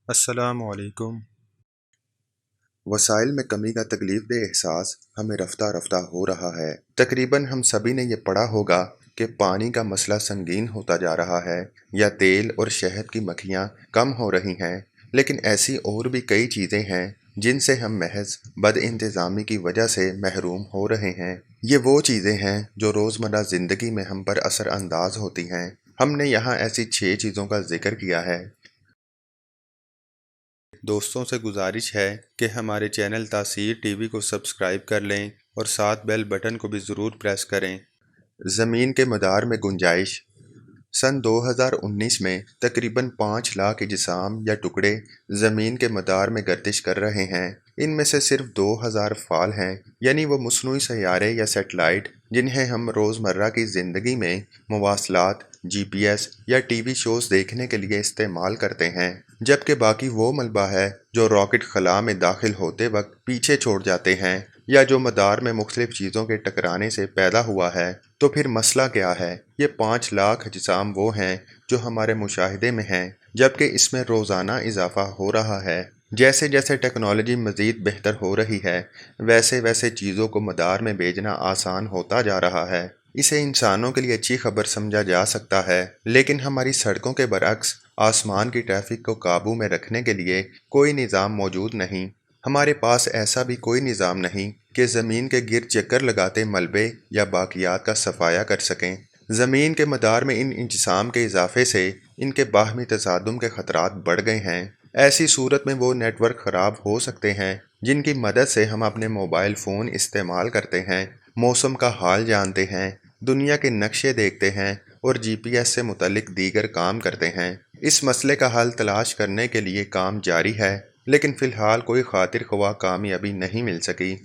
السلام علیکم۔ وسائل میں کمی کا تکلیف دہ احساس ہمیں رفتہ رفتہ ہو رہا ہے۔ تقریباً ہم سبھی نے یہ پڑھا ہوگا کہ پانی کا مسئلہ سنگین ہوتا جا رہا ہے یا تیل اور شہد کی مکھیاں کم ہو رہی ہیں، لیکن ایسی اور بھی کئی چیزیں ہیں جن سے ہم محض بد انتظامی کی وجہ سے محروم ہو رہے ہیں۔ یہ وہ چیزیں ہیں جو روزمرہ زندگی میں ہم پر اثر انداز ہوتی ہیں۔ ہم نے یہاں ایسی 6 چیزوں کا ذکر کیا ہے۔ دوستوں سے گزارش ہے کہ ہمارے چینل تاثیر ٹی وی کو سبسکرائب کر لیں اور ساتھ بیل بٹن کو بھی ضرور پریس کریں۔ زمین کے مدار میں گنجائش۔ سن 2019 میں تقریباً 5 لاکھ اجسام یا ٹکڑے زمین کے مدار میں گردش کر رہے ہیں۔ ان میں سے صرف 2000 فعال ہیں، یعنی وہ مصنوعی سیارے یا سیٹلائٹ جنہیں ہم روزمرہ کی زندگی میں مواصلات، جی پی ایس یا ٹی وی شوز دیکھنے کے لیے استعمال کرتے ہیں، جبکہ باقی وہ ملبہ ہے جو راکٹ خلا میں داخل ہوتے وقت پیچھے چھوڑ جاتے ہیں یا جو مدار میں مختلف چیزوں کے ٹکرانے سے پیدا ہوا ہے۔ تو پھر مسئلہ کیا ہے؟ یہ 5 لاکھ اجسام وہ ہیں جو ہمارے مشاہدے میں ہیں، جبکہ اس میں روزانہ اضافہ ہو رہا ہے۔ جیسے جیسے ٹیکنالوجی مزید بہتر ہو رہی ہے، ویسے ویسے چیزوں کو مدار میں بھیجنا آسان ہوتا جا رہا ہے۔ اسے انسانوں کے لیے اچھی خبر سمجھا جا سکتا ہے، لیکن ہماری سڑکوں کے برعکس آسمان کی ٹریفک کو قابو میں رکھنے کے لیے کوئی نظام موجود نہیں۔ ہمارے پاس ایسا بھی کوئی نظام نہیں کہ زمین کے گرد چکر لگاتے ملبے یا باقیات کا صفایا کر سکیں۔ زمین کے مدار میں ان اجسام کے اضافے سے ان کے باہمی تصادم کے خطرات بڑھ گئے ہیں۔ ایسی صورت میں وہ نیٹ ورک خراب ہو سکتے ہیں جن کی مدد سے ہم اپنے موبائل فون استعمال کرتے ہیں، موسم کا حال جانتے ہیں، دنیا کے نقشے دیکھتے ہیں اور جی پی ایس سے متعلق دیگر کام کرتے ہیں۔ اس مسئلے کا حل تلاش کرنے کے لیے کام جاری ہے، لیکن فی الحال کوئی خاطر خواہ کامیابی نہیں مل سکی۔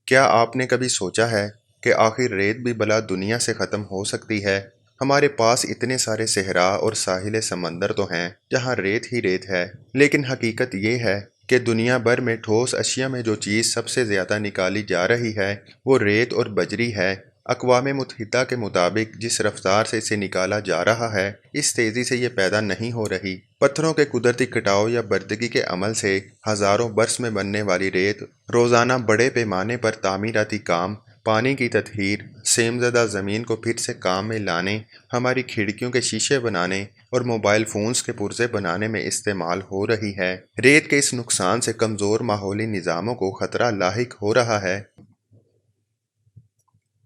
کیا آپ نے کبھی سوچا ہے کہ آخر ریت بھی بلا دنیا سے ختم ہو سکتی ہے؟ ہمارے پاس اتنے سارے صحرا اور ساحل سمندر تو ہیں جہاں ریت ہی ریت ہے، لیکن حقیقت یہ ہے کہ دنیا بھر میں ٹھوس اشیاء میں جو چیز سب سے زیادہ نکالی جا رہی ہے وہ ریت اور بجری ہے۔ اقوام متحدہ کے مطابق جس رفتار سے اسے نکالا جا رہا ہے، اس تیزی سے یہ پیدا نہیں ہو رہی۔ پتھروں کے قدرتی کٹاؤ یا بردگی کے عمل سے ہزاروں برس میں بننے والی ریت روزانہ بڑے پیمانے پر تعمیراتی کام، پانی کی تطہیر، سیم زدہ زمین کو پھر سے کام میں لانے، ہماری کھڑکیوں کے شیشے بنانے اور موبائل فونز کے پرزے بنانے میں استعمال ہو رہی ہے۔ ریت کے اس نقصان سے کمزور ماحولی نظاموں کو خطرہ لاحق ہو رہا ہے۔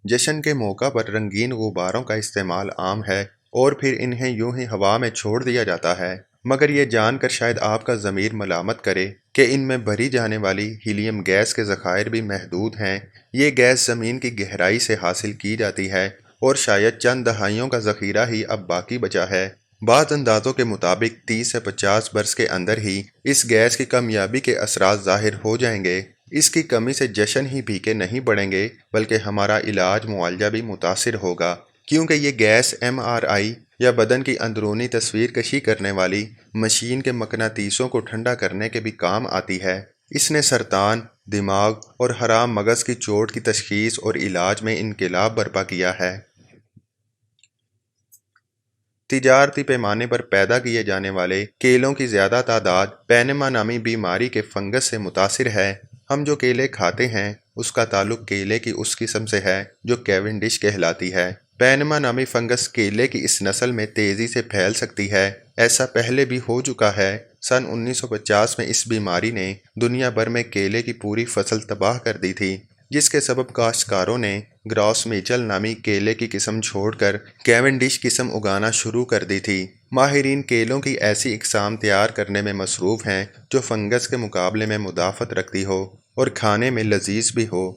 جشن کے موقع پر رنگین غباروں کا استعمال عام ہے اور پھر انہیں یوں ہی ہوا میں چھوڑ دیا جاتا ہے، مگر یہ جان کر شاید آپ کا ضمیر ملامت کرے کہ ان میں بھری جانے والی ہیلیم گیس کے ذخائر بھی محدود ہیں۔ یہ گیس زمین کی گہرائی سے حاصل کی جاتی ہے اور شاید چند دہائیوں کا ذخیرہ ہی اب باقی بچا ہے۔ بعض اندازوں کے مطابق 30 سے 50 برس کے اندر ہی اس گیس کی کمیابی کے اثرات ظاہر ہو جائیں گے۔ اس کی کمی سے جشن ہی پھیکے نہیں پڑیں گے، بلکہ ہمارا علاج معالجہ بھی متاثر ہوگا، کیونکہ یہ گیس ایم آر آئی یا بدن کی اندرونی تصویر کشی کرنے والی مشین کے مقناطیسوں کو ٹھنڈا کرنے کے بھی کام آتی ہے۔ اس نے سرطان، دماغ اور حرام مغز کی چوٹ کی تشخیص اور علاج میں انقلاب برپا کیا ہے۔ تجارتی پیمانے پر پیدا کیے جانے والے کیلوں کی زیادہ تعداد پینما نامی بیماری کے فنگس سے متاثر ہے۔ ہم جو کیلے کھاتے ہیں اس کا تعلق کیلے کی اس قسم سے ہے جو کیونڈش کہلاتی ہے۔ پینما نامی فنگس کیلے کی اس نسل میں تیزی سے پھیل سکتی ہے۔ ایسا پہلے بھی ہو چکا ہے۔ سن 1950 میں اس بیماری نے دنیا بھر میں کیلے کی پوری فصل تباہ کر دی تھی، جس کے سبب کاشتکاروں نے گراس میچل نامی کیلے کی قسم چھوڑ کر کیونڈش قسم اگانا شروع کر دی تھی۔ ماہرین کیلوں کی ایسی اقسام تیار کرنے میں مصروف ہیں جو فنگس کے مقابلے میں مدافعت رکھتی ہو اور کھانے میں لذیذ بھی ہو۔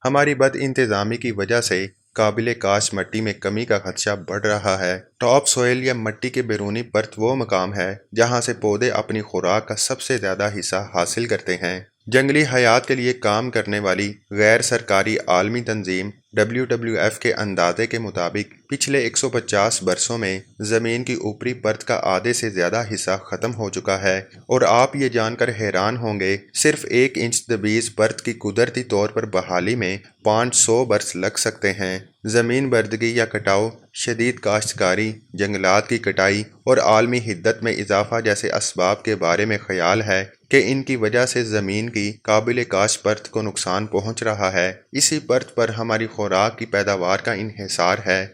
ہماری بد انتظامی کی وجہ سے قابل کاشت مٹی میں کمی کا خدشہ بڑھ رہا ہے۔ ٹاپ سوئل یا مٹی کے بیرونی پرت وہ مقام ہے جہاں سے پودے اپنی خوراک کا سب سے زیادہ حصہ حاصل کرتے ہیں۔ جنگلی حیات کے لیے کام کرنے والی غیر سرکاری عالمی تنظیم WWF کے اندازے کے مطابق پچھلے 150 برسوں میں زمین کی اوپری پرت کا آدھے سے زیادہ حصہ ختم ہو چکا ہے، اور آپ یہ جان کر حیران ہوں گے صرف 1 انچ دبیز پرت کی قدرتی طور پر بحالی میں 500 برس لگ سکتے ہیں۔ زمین بردگی یا کٹاؤ، شدید کاشتکاری، جنگلات کی کٹائی اور عالمی حدت میں اضافہ جیسے اسباب کے بارے میں خیال ہے کہ ان کی وجہ سے زمین کی قابل کاشت پرت کو نقصان پہنچ رہا ہے۔ اسی پرت پر ہماری خوراک کی پیداوار کا انحصار ہے۔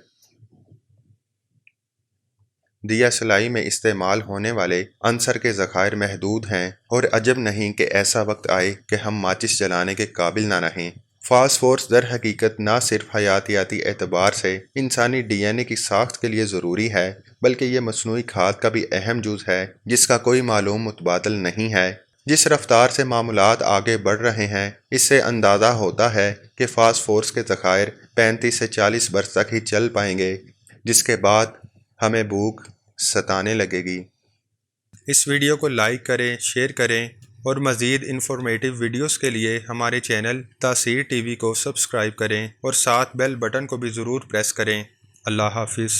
دیا سلائی میں استعمال ہونے والے عنصر کے ذخائر محدود ہیں، اور عجب نہیں کہ ایسا وقت آئے کہ ہم ماچس جلانے کے قابل نہ رہیں۔ فاسفورس در حقیقت نہ صرف حیاتیاتی اعتبار سے انسانی ڈی این اے کی ساخت کے لیے ضروری ہے، بلکہ یہ مصنوعی کھاد کا بھی اہم جز ہے جس کا کوئی معلوم متبادل نہیں ہے۔ جس رفتار سے معاملات آگے بڑھ رہے ہیں، اس سے اندازہ ہوتا ہے کہ فاسفورس کے ذخائر 35 سے 40 برس تک ہی چل پائیں گے، جس کے بعد ہمیں بھوک ستانے لگے گی۔ اس ویڈیو کو لائک کریں، شیئر کریں اور مزید انفارمیٹیو ویڈیوز کے لیے ہمارے چینل تاثیر ٹی وی کو سبسکرائب کریں اور ساتھ بیل بٹن کو بھی ضرور پریس کریں۔ اللہ حافظ۔